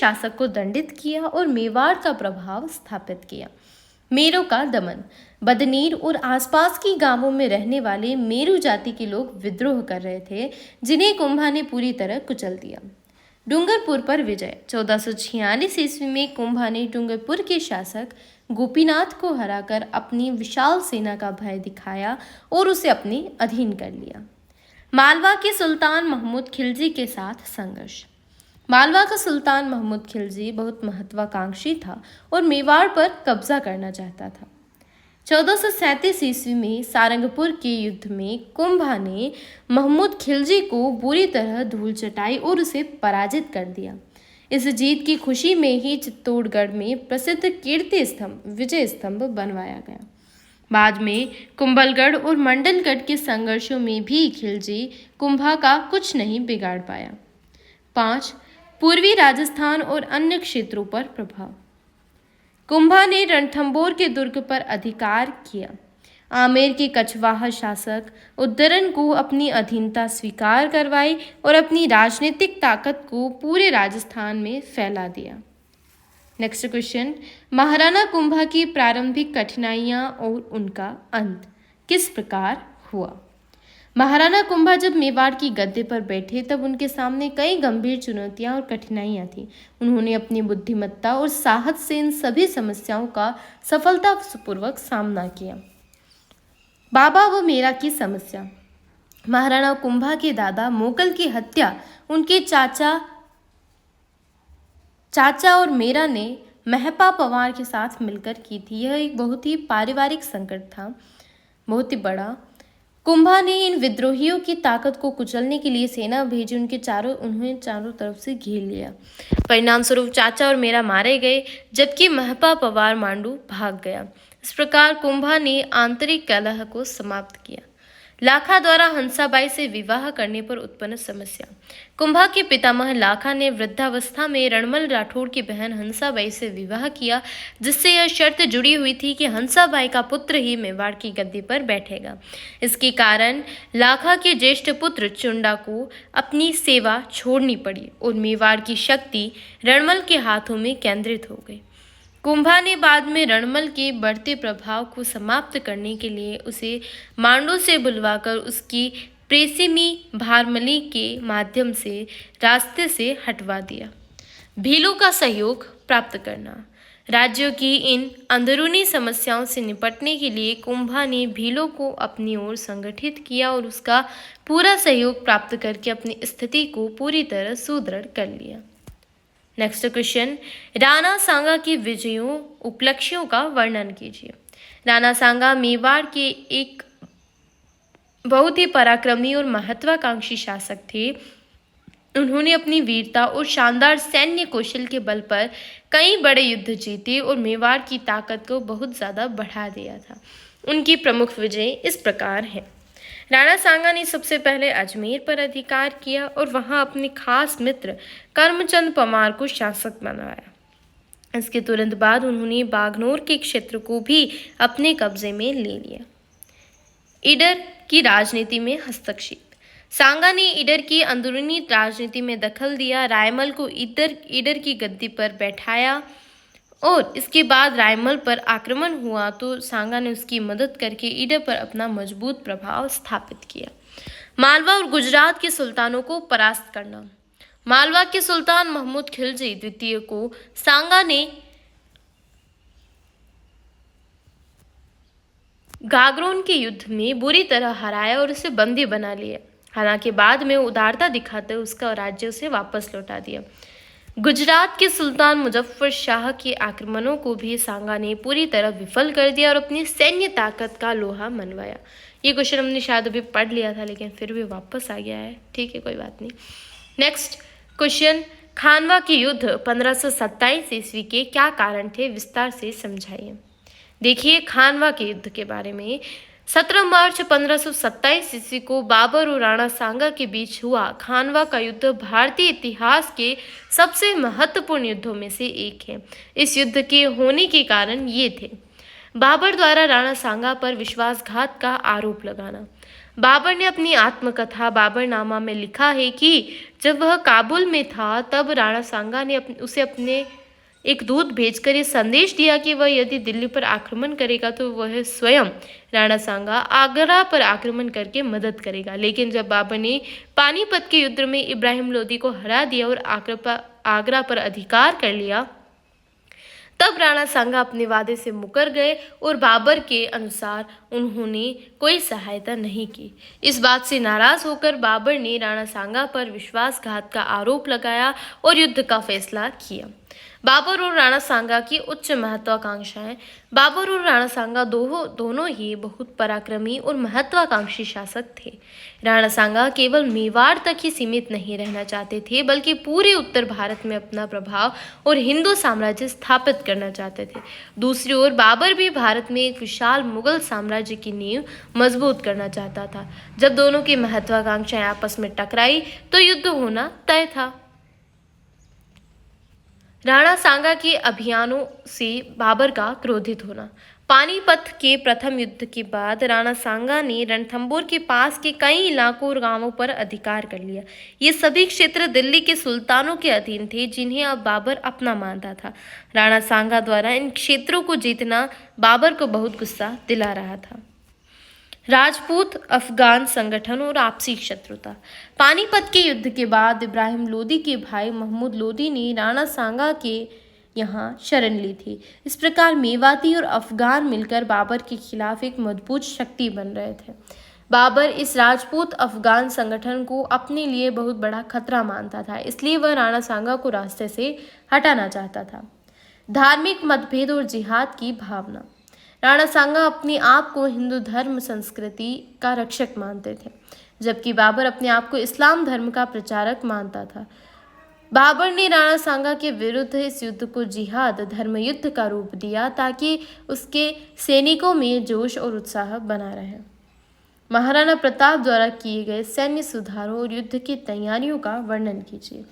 शासक को दंडित किया और मेवाड़ का प्रभाव स्थापित किया। मेरों का दमन। बदनीर और आसपास की गांवों में रहने वाले मेरू जाति के लोग विद्रोह कर रहे थे, जिन्हें कुंभा ने पूरी तरह कुचल दिया। डूंगरपुर पर विजय। 1446 ईस्वी में कुंभा ने डूंगरपुर के शासक गोपीनाथ को हराकर अपनी विशाल सेना का भय दिखाया और उसे अपने अधीन कर लिया। मालवा के सुल्तान महमूद खिलजी के साथ संघर्ष। मालवा का सुल्तान महमूद खिलजी बहुत महत्वाकांक्षी था और मेवाड़ पर कब्जा करना चाहता था। 1437 ईस्वी में सारंगपुर के युद्ध में कुंभा ने महमूद खिलजी को बुरी तरह धूल चटाई और उसे पराजित कर दिया। इस जीत की खुशी में ही चित्तौड़गढ़ में प्रसिद्ध कीर्ति स्तंभ विजय स्तंभ बनवाया गया। बाद में कुंभलगढ़ और मंडलगढ़ के संघर्षों में भी खिलजी कुंभा का कुछ नहीं बिगाड़ पाया। 5. पूर्वी राजस्थान और अन्य क्षेत्रों पर प्रभाव। कुंभा ने रणथंभौर के दुर्ग पर अधिकार किया। आमेर के कछवाहा शासक उद्दरन को अपनी अधीनता स्वीकार करवाई और अपनी राजनीतिक ताकत को पूरे राजस्थान में फैला दिया। नेक्स्ट क्वेश्चन, महाराणा कुंभा की प्रारंभिक कठिनाइयां और उनका अंत किस प्रकार हुआ। महाराणा कुंभा जब मेवाड़ की गद्दे पर बैठे तब उनके सामने कई गंभीर चुनौतियां और कठिनाइयां थीं। उन्होंने अपनी बुद्धिमत्ता और साहस से इन सभी समस्याओं का सफलतापूर्वक सामना किया। बाबा व मेरा की समस्या। महाराणा कुंभा के दादा मोकल की हत्या उनके चाचा और मेरा ने महपा पवार के साथ मिलकर की थी। यह एक बहुत ही पारिवारिक संकट था, बहुत ही बड़ा। कुंभा ने इन विद्रोहियों की ताकत को कुचलने के लिए सेना भेजी। उन्हें चारों तरफ से घेर लिया। परिणाम स्वरूप चाचा और मेरा मारे गए, जबकि महपा पवार मांडू भाग गया। इस प्रकार कुंभा ने आंतरिक कलह को समाप्त किया। लाखा द्वारा हंसाबाई से विवाह करने पर उत्पन्न समस्या। कुंभा के पितामह लाखा ने वृद्धावस्था में रणमल राठौड़ की बहन हंसाबाई से विवाह किया, जिससे यह शर्त जुड़ी हुई थी कि हंसाबाई का पुत्र ही मेवाड़ की गद्दी पर बैठेगा। इसके कारण लाखा के ज्येष्ठ पुत्र चुंडा को अपनी सेवा छोड़नी पड़ी और मेवाड़ की शक्ति रणमल के हाथों में केंद्रित हो गई। कुंभा ने बाद में रणमल के बढ़ते प्रभाव को समाप्त करने के लिए उसे मांडू से बुलवाकर उसकी प्रेसिमी भारमली के माध्यम से रास्ते से हटवा दिया। भीलों का सहयोग प्राप्त करना। राज्यों की इन अंदरूनी समस्याओं से निपटने के लिए कुंभा ने भीलों को अपनी ओर संगठित किया और उसका पूरा सहयोग प्राप्त करके अपनी स्थिति को पूरी तरह सुदृढ़ कर लिया। नेक्स्ट क्वेश्चन, राणा सांगा की विजयों उपलक्ष्यों का वर्णन कीजिए। राणा सांगा मेवाड़ के एक बहुत ही पराक्रमी और महत्वाकांक्षी शासक थे। उन्होंने अपनी वीरता और शानदार सैन्य कौशल के बल पर कई बड़े युद्ध जीते और मेवाड़ की ताकत को बहुत ज़्यादा बढ़ा दिया था। उनकी प्रमुख विजय इस प्रकार है। राणा सांगा ने सबसे पहले अजमेर पर अधिकार किया और वहां अपने खास मित्र करमचंद परमार को शासक बनवाया। इसके तुरंत बाद उन्होंने बागनौर के क्षेत्र को भी अपने कब्जे में ले लिया। ईडर की राजनीति में हस्तक्षेप। सांगा ने ईडर की अंदरूनी राजनीति में दखल दिया, रायमल को ईडर की गद्दी पर बैठाया और इसके बाद रायमल पर आक्रमण हुआ तो सांगा ने उसकी मदद करके ईडर पर अपना मजबूत प्रभाव स्थापित किया। मालवा और गुजरात के सुल्तानों को परास्त करना। मालवा के सुल्तान महमूद खिलजी द्वितीय को सांगा ने गागरोन के युद्ध में बुरी तरह हराया और उसे बंदी बना लिया। हालांकि बाद में उदारता दिखाते उसका राज्य उसे वापस लौटा दिया। गुजरात के सुल्तान मुजफ्फर शाह के आक्रमणों को भी सांगा ने पूरी तरह विफल कर दिया और अपनी सैन्य ताकत का लोहा मनवाया। ये क्वेश्चन हमने शायद अभी पढ़ लिया था, लेकिन फिर भी वापस आ गया है। ठीक है, कोई बात नहीं। नेक्स्ट क्वेश्चन, खानवा के युद्ध 1527 ईस्वी के क्या कारण थे, विस्तार से समझाइए। देखिए, खानवा के युद्ध के बारे में 17 मार्च 1527 ईस्वी को बाबर और राणा सांगा के बीच हुआ खानवा का युद्ध भारतीय इतिहास के सबसे महत्वपूर्ण युद्धों में से एक है। इस युद्ध के होने के कारण ये थे: बाबर द्वारा राणा सांगा पर विश्वासघात का आरोप लगाना, बाबर ने अपनी आत्मकथा बाबरनामा में लिखा है कि जब वह काबुल में था तब राणा सांगा ने उसे अपने एक दूत भेजकर ये संदेश दिया कि वह यदि दिल्ली पर आक्रमण करेगा तो वह स्वयं राणा सांगा आगरा पर आक्रमण करके मदद करेगा। लेकिन जब बाबर ने पानीपत के युद्ध में इब्राहिम लोदी को हरा दिया और आगरा पर अधिकार कर लिया, तब राणा सांगा अपने वादे से मुकर गए और बाबर के अनुसार उन्होंने कोई सहायता नहीं की। इस बात से नाराज होकर बाबर ने राणा सांगा पर विश्वासघात का आरोप लगाया और युद्ध का फैसला किया। बाबर और राणा सांगा की उच्च महत्वाकांक्षाएं। बाबर और राणा सांगा दोनों ही बहुत पराक्रमी और महत्वाकांक्षी शासक थे। राणा सांगा केवल मेवाड़ तक ही सीमित नहीं रहना चाहते थे, बल्कि पूरे उत्तर भारत में अपना प्रभाव और हिंदू साम्राज्य स्थापित करना चाहते थे। दूसरी ओर बाबर भी भारत में एक विशाल मुगल साम्राज्य की नींव मजबूत करना चाहता था। जब दोनों की महत्वाकांक्षाएं आपस में टकराई तो युद्ध होना तय था। राणा सांगा के अभियानों से बाबर का क्रोधित होना। पानीपत के प्रथम युद्ध के बाद राणा सांगा ने रणथंभौर के पास के कई इलाकों और गांवों पर अधिकार कर लिया। ये सभी क्षेत्र दिल्ली के सुल्तानों के अधीन थे, जिन्हें अब बाबर अपना मानता था। राणा सांगा द्वारा इन क्षेत्रों को जीतना बाबर को बहुत गुस्सा दिला रहा था। राजपूत अफगान संगठन और आपसी शत्रुता। पानीपत के युद्ध के बाद इब्राहिम लोदी के भाई महमूद लोदी ने राणा सांगा के यहाँ शरण ली थी। इस प्रकार मेवाती और अफगान मिलकर बाबर के खिलाफ एक मजबूत शक्ति बन रहे थे। बाबर इस राजपूत अफगान संगठन को अपने लिए बहुत बड़ा खतरा मानता था, इसलिए वह राणा सांगा को रास्ते से हटाना चाहता था। धार्मिक मतभेद और जिहाद की भावना। राणा सांगा अपने आप को हिंदू धर्म संस्कृति का रक्षक मानते थे, जबकि बाबर अपने आप को इस्लाम धर्म का प्रचारक मानता था। बाबर ने राणा सांगा के विरुद्ध इस युद्ध को जिहाद धर्म युद्ध का रूप दिया ताकि उसके सैनिकों में जोश और उत्साह बना रहे। महाराणा प्रताप द्वारा किए गए सैन्य सुधारों और युद्ध की तैयारियों का वर्णन कीजिए।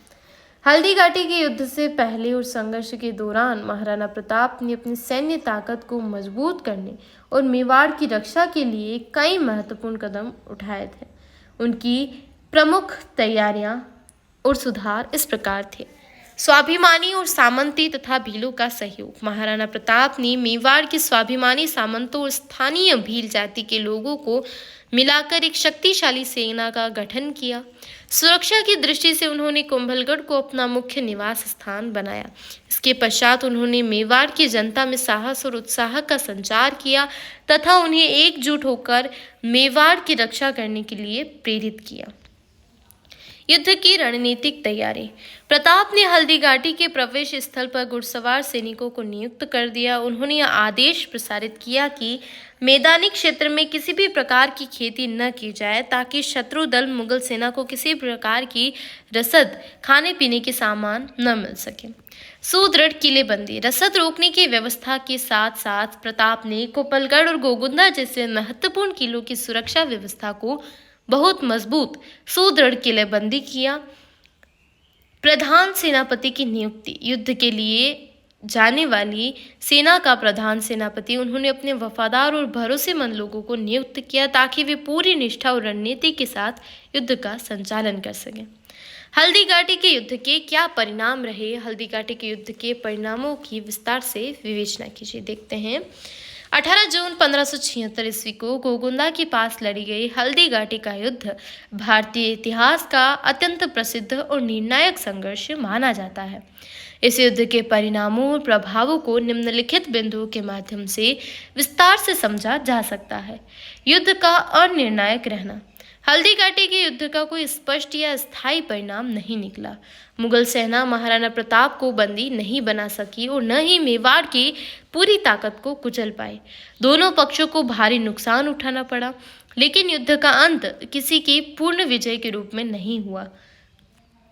हल्दीघाटी के युद्ध से पहले और संघर्ष के दौरान महाराणा प्रताप ने अपनी सैन्य ताकत को मजबूत करने और मेवाड़ की रक्षा के लिए कई महत्वपूर्ण कदम उठाए थे। उनकी प्रमुख तैयारियां और सुधार इस प्रकार थे। स्वाभिमानी और सामंती तथा भीलों का सहयोग। महाराणा प्रताप ने मेवाड़ के स्वाभिमानी सामंतों और स्थानीय भील जाति के लोगों को मिलाकर एक शक्तिशाली सेना का गठन किया। सुरक्षा की दृष्टि से उन्होंने कुंभलगढ़ को अपना मुख्य निवास स्थान बनाया। इसके पश्चात उन्होंने मेवाड़ की जनता में साहस और उत्साह का संचार किया तथा उन्हें एकजुट होकर मेवाड़ की रक्षा करने के लिए प्रेरित किया। युद्ध की रणनीतिक तैयारी। प्रताप ने हल्दीघाटी के प्रवेश स्थल पर घुड़सवार सैनिकों को नियुक्त कर दिया। उन्होंने यह आदेश प्रसारित किया कि मैदानी क्षेत्र में किसी भी प्रकार की खेती न की जाए ताकि शत्रु दल मुगल सेना को किसी प्रकार की रसद, खाने पीने के सामान न मिल सके। सुदृढ़ किलेबंदी। रसद रोकने की व्यवस्था के साथ साथ प्रताप ने कोपलगढ़ और गोगुंदा जैसे महत्वपूर्ण किलों की सुरक्षा व्यवस्था को बहुत मजबूत सुदृढ़ किलेबंदी किया। प्रधान सेनापति की नियुक्ति। युद्ध के लिए जाने वाली सेना का प्रधान सेनापति उन्होंने अपने वफादार और भरोसेमंद लोगों को नियुक्त किया ताकि वे पूरी निष्ठा और रणनीति के साथ युद्ध का संचालन कर सकें। हल्दीघाटी के युद्ध के क्या परिणाम रहे? हल्दीघाटी के युद्ध के परिणामों की विस्तार से विवेचना कीजिए। देखते हैं। 18 जून 1576 ईस्वी को गोगुंदा के पास लड़ी गई हल्दीघाटी का युद्ध भारतीय इतिहास का अत्यंत प्रसिद्ध और निर्णायक संघर्ष माना जाता है। इस युद्ध के परिणामों और प्रभावों को निम्नलिखित बिंदुओं के माध्यम से विस्तार से समझा जा सकता है। युद्ध का अनिर्णायक रहना। हल्दीघाटी के युद्ध का कोई स्पष्ट या स्थायी परिणाम नहीं निकला। मुगल सेना महाराणा प्रताप को बंदी नहीं बना सकी और न ही मेवाड़ की पूरी ताकत को कुचल पाई। दोनों पक्षों को भारी नुकसान उठाना पड़ा, लेकिन युद्ध का अंत किसी की पूर्ण विजय के रूप में नहीं हुआ।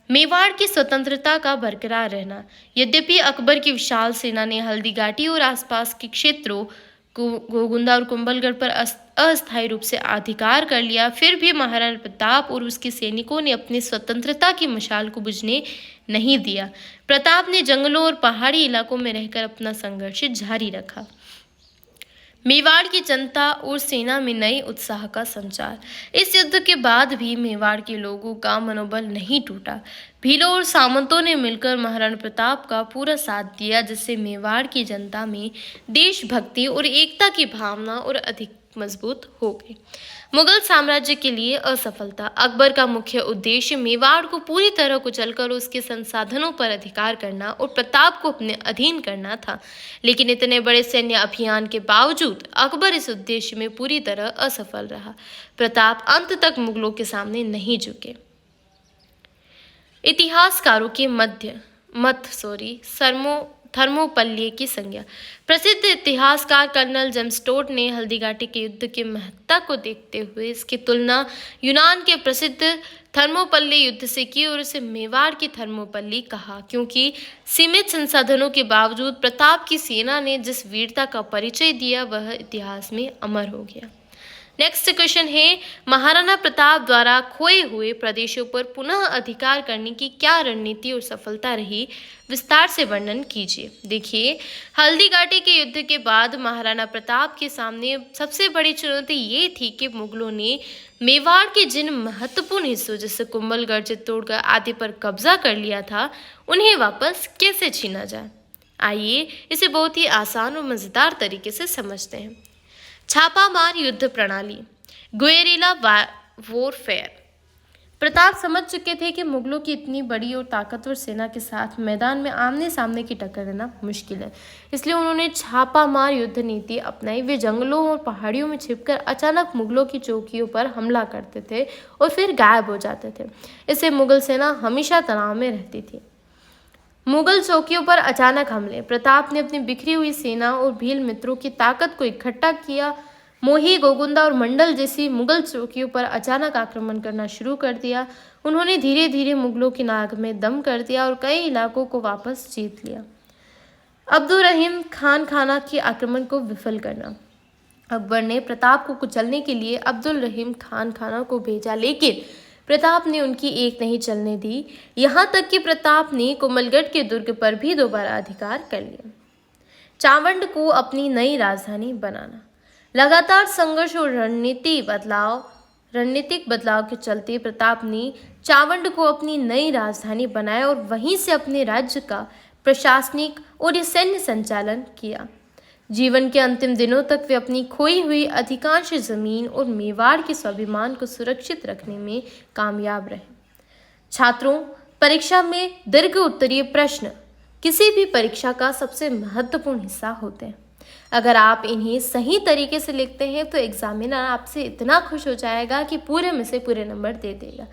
मेवाड़ की स्वतंत्रता का बरकरार रहना। यद्यपि अकबर की विशाल सेना ने हल्दीघाटी और आसपास के क्षेत्रों गोगुंदा और कुंभलगढ़ पर अस्थायी रूप से अधिकार कर लिया, फिर भी महाराणा प्रताप और उसके सैनिकों ने अपनी स्वतंत्रता की मशाल को बुझने नहीं दिया। प्रताप ने जंगलों और पहाड़ी इलाकों में रहकर अपना संघर्ष जारी रखा। मेवाड़ की जनता और सेना में नए उत्साह का संचार। इस युद्ध के बाद भी मेवाड़ के लोगों का मनोबल नहीं टूटा। भीलों और सामंतों ने मिलकर महाराणा प्रताप का पूरा साथ दिया, जिससे मेवाड़ की जनता में देशभक्ति और एकता की भावना और अधिक मजबूत हो गई। मुगल साम्राज्य के लिए असफलता। अकबर का मुख्य उद्देश्य मेवाड़ को पूरी तरह कुचलकर उसके संसाधनों पर अधिकार करना और प्रताप को अपने अधीन करना था, लेकिन इतने बड़े सैन्य अभियान के बावजूद अकबर इस उद्देश्य में पूरी तरह असफल रहा। प्रताप अंत तक मुगलों के सामने नहीं झुके। इतिहासकारों के थर्मोपल्ली की संज्ञा। प्रसिद्ध इतिहासकार कर्नल जेम्स टोड ने हल्दीघाटी के युद्ध के महत्ता को देखते हुए इसकी तुलना यूनान के प्रसिद्ध थर्मोपल्ली युद्ध से की और इसे मेवाड़ की थर्मोपल्ली कहा, क्योंकि सीमित संसाधनों के बावजूद प्रताप की सेना ने जिस वीरता का परिचय दिया वह इतिहास में अमर हो गया। नेक्स्ट क्वेश्चन है, महाराणा प्रताप द्वारा खोए हुए प्रदेशों पर पुनः अधिकार करने की क्या रणनीति और सफलता रही, विस्तार से वर्णन कीजिए। देखिए, हल्दीघाटी के युद्ध के बाद महाराणा प्रताप के सामने सबसे बड़ी चुनौती ये थी कि मुगलों ने मेवाड़ के जिन महत्वपूर्ण हिस्सों जैसे कुंभलगढ़, चित्तौड़गढ़ आदि पर कब्जा कर लिया था, उन्हें वापस कैसे छीना जाए। आइए इसे बहुत ही आसान और मजेदार तरीके से समझते हैं। छापामार युद्ध प्रणाली, गुएरिला वॉरफेयर। प्रताप समझ चुके थे कि मुगलों की इतनी बड़ी और ताकतवर सेना के साथ मैदान में आमने सामने की टक्कर देना मुश्किल है, इसलिए उन्होंने छापामार युद्ध नीति अपनाई। वे जंगलों और पहाड़ियों में छिपकर अचानक मुगलों की चौकियों पर हमला करते थे और फिर गायब हो जाते थे। इससे मुगल सेना हमेशा तनाव में रहती थी। मुगल चौकियों पर अचानक हमले। प्रताप ने अपनी बिखरी हुई सेना और भील मित्रों की ताकत को इकट्ठा किया। मोही, गोगुंदा और मंडल जैसी मुगल चौकियों पर अचानक आक्रमण करना शुरू कर दिया। उन्होंने धीरे धीरे मुगलों की नाक में दम कर दिया और कई इलाकों को वापस जीत लिया। अब्दुल रहीम खान खाना के आक्रमण को विफल करना। अकबर ने प्रताप को कुचलने के लिए अब्दुल रहीम खान खाना को भेजा, लेकिन प्रताप ने उनकी एक नहीं चलने दी। यहाँ तक कि प्रताप ने कोमलगढ़ के दुर्ग पर भी दोबारा अधिकार कर लिया। चावंड को अपनी नई राजधानी बनाना। लगातार संघर्ष और रणनीतिक बदलाव के चलते प्रताप ने चावंड को अपनी नई राजधानी बनाया और वहीं से अपने राज्य का प्रशासनिक और सैन्य संचालन किया। जीवन के अंतिम दिनों तक वे अपनी खोई हुई अधिकांश जमीन और मेवाड़ के स्वाभिमान को सुरक्षित रखने में कामयाब रहे। छात्रों, परीक्षा में दीर्घ उत्तरीय प्रश्न किसी भी परीक्षा का सबसे महत्वपूर्ण हिस्सा होते हैं। अगर आप इन्हें सही तरीके से लिखते हैं तो एग्जामिनर आपसे इतना खुश हो जाएगा कि पूरे में से पूरे नंबर दे देगा।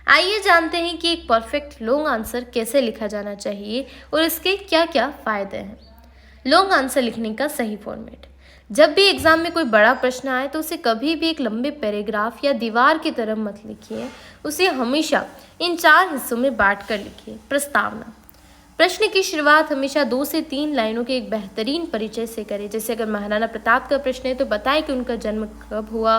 आइए जानते हैं कि एक परफेक्ट लॉन्ग आंसर कैसे लिखा जाना चाहिए और इसके क्या क्या फायदे हैं। लॉन्ग आंसर लिखने का सही फॉर्मेट। जब भी एग्जाम में कोई बड़ा प्रश्न आए तो उसे कभी भी एक लंबे पैराग्राफ या दीवार की तरह मत लिखिए, उसे हमेशा इन 4 हिस्सों में बांट कर लिखिए। प्रस्तावना। प्रश्न की शुरुआत हमेशा 2 से 3 लाइनों के एक बेहतरीन परिचय से करें। जैसे अगर महाराणा प्रताप का प्रश्न है तो बताएं कि उनका जन्म कब हुआ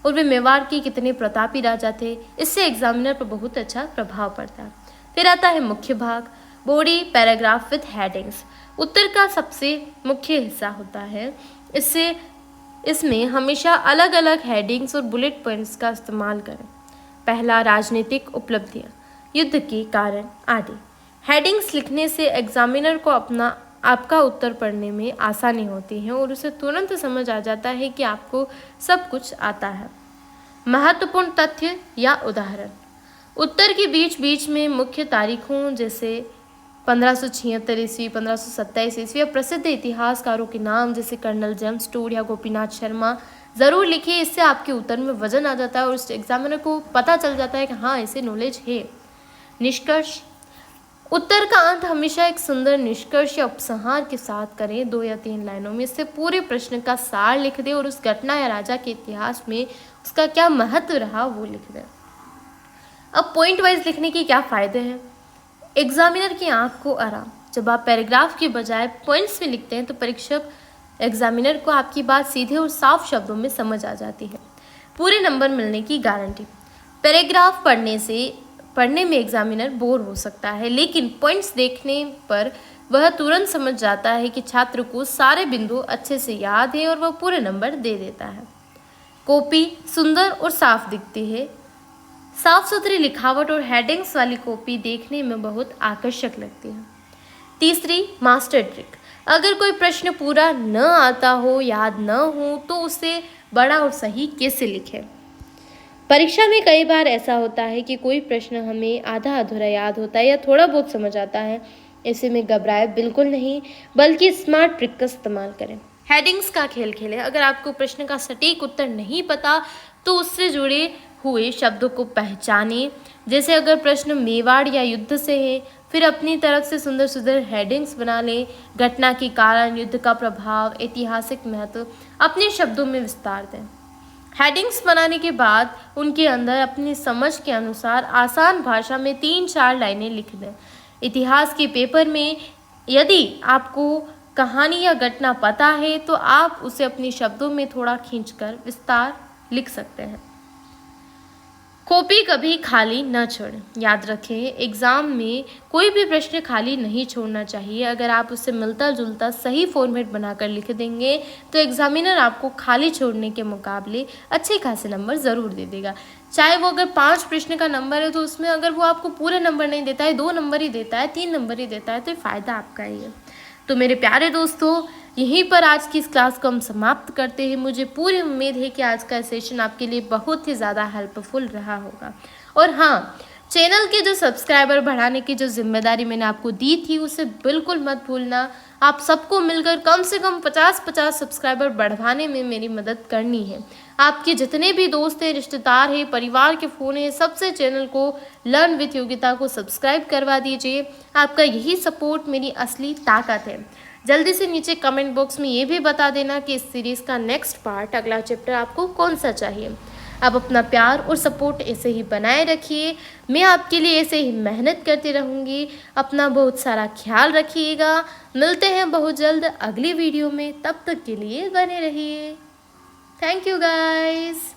और वे मेवाड़ के कितने प्रतापी राजा थे। इससे एग्जामिनर पर बहुत अच्छा प्रभाव पड़ता है। फिर आता है मुख्य भाग, बॉडी पैराग्राफ विथ हेडिंग्स। उत्तर का सबसे मुख्य हिस्सा होता है। इसमें हमेशा अलग अलग हेडिंग्स और बुलेट पॉइंट्स का इस्तेमाल करें। पहला, राजनीतिक उपलब्धियां, युद्ध के कारण आदि। हेडिंग्स लिखने से एग्जामिनर को आपका उत्तर पढ़ने में आसानी होती है और उसे तुरंत समझ आ जाता है कि आपको सब कुछ आता है। महत्वपूर्ण तथ्य या उदाहरण। उत्तर के बीच बीच में मुख्य तारीखों जैसे 1576 ईस्वी, 1527 ईस्वी या प्रसिद्ध इतिहासकारों के नाम जैसे कर्नल जेम्स टोड या गोपीनाथ शर्मा ज़रूर लिखिए। इससे आपके उत्तर में वजन आ जाता है और उस एग्जामिनर को पता चल जाता है कि हाँ, इसे नॉलेज है। निष्कर्ष। उत्तर का अंत हमेशा एक सुंदर निष्कर्ष या उपसंहार के साथ करें, 2 या 3 लाइनों में। इससे पूरे प्रश्न का सार लिख दें और उस घटना या राजा के इतिहास में उसका क्या महत्व रहा वो लिख दें। अब पॉइंट वाइज लिखने के क्या फ़ायदे हैं। एग्जामिनर की आंख को आराम। जब आप पैराग्राफ के बजाय पॉइंट्स में लिखते हैं तो परीक्षक एग्जामिनर को आपकी बात सीधे और साफ शब्दों में समझ आ जाती है। पूरे नंबर मिलने की गारंटी। पैराग्राफ पढ़ने में एग्जामिनर बोर हो सकता है, लेकिन पॉइंट्स देखने पर वह तुरंत समझ जाता है कि छात्र को सारे बिंदु अच्छे से याद है और वह पूरे नंबर दे देता है। कॉपी सुंदर और साफ दिखती है। साफ सुथरी लिखावट और हेडिंग्स वाली कॉपी देखने में बहुत आकर्षक लगती है। तीसरी, मास्टर ट्रिक। अगर कोई प्रश्न पूरा न आता हो, याद न हो, तो उसे बड़ा और सही कैसे लिखें। परीक्षा में कई बार ऐसा होता है कि कोई प्रश्न हमें आधा अधूरा याद होता है या थोड़ा बहुत समझ आता है। ऐसे में घबराए बिल्कुल नहीं, बल्कि स्मार्ट ट्रिक का इस्तेमाल करें। हेडिंग्स का खेल खेलें। अगर आपको प्रश्न का सटीक उत्तर नहीं पता तो उससे जुड़े हुए शब्दों को पहचानें। जैसे अगर प्रश्न मेवाड़ या युद्ध से है, फिर अपनी तरफ से सुंदर सुंदर हेडिंग्स बना लें। घटना के कारण, युद्ध का प्रभाव, ऐतिहासिक महत्व अपने शब्दों में विस्तार दें। हेडिंग्स बनाने के बाद उनके अंदर अपनी समझ के अनुसार आसान भाषा में 3-4 लाइनें लिख दें। इतिहास के पेपर में यदि आपको कहानी या घटना पता है तो आप उसे अपने शब्दों में थोड़ा खींचकर विस्तार लिख सकते हैं। कॉपी कभी खाली न छोड़ें। याद रखें, एग्जाम में कोई भी प्रश्न खाली नहीं छोड़ना चाहिए। अगर आप उससे मिलता जुलता सही फॉर्मेट बनाकर लिख देंगे तो एग्जामिनर आपको खाली छोड़ने के मुकाबले अच्छे खासे नंबर ज़रूर दे देगा। चाहे वो अगर 5 प्रश्न का नंबर है तो उसमें अगर वो आपको पूरे नंबर नहीं देता है, 2 नंबर ही देता है, 3 नंबर ही देता है, तो फ़ायदा आपका ही है। तो मेरे प्यारे दोस्तों, यहीं पर आज की इस क्लास को हम समाप्त करते हैं। मुझे पूरी उम्मीद है कि आज का सेशन आपके लिए बहुत ही ज़्यादा हेल्पफुल रहा होगा। और हाँ, चैनल के जो सब्सक्राइबर बढ़ाने की जो जिम्मेदारी मैंने आपको दी थी उसे बिल्कुल मत भूलना। आप सबको मिलकर कम से कम 50-50 सब्सक्राइबर बढ़वाने में मेरी मदद करनी है। आपके जितने भी दोस्त हैं, रिश्तेदार हैं, परिवार के फ़ोन हैं, सबसे चैनल को लर्न विथ योगिता को सब्सक्राइब करवा दीजिए। आपका यही सपोर्ट मेरी असली ताकत है। जल्दी से नीचे कमेंट बॉक्स में ये भी बता देना कि इस सीरीज़ का नेक्स्ट पार्ट, अगला चैप्टर आपको कौन सा चाहिए। आप अपना प्यार और सपोर्ट ऐसे ही बनाए रखिए। मैं आपके लिए ऐसे ही मेहनत करती रहूँगी। अपना बहुत सारा ख्याल रखिएगा। मिलते हैं बहुत जल्द अगली वीडियो में। तब तक के लिए बने रहिए। Thank you guys.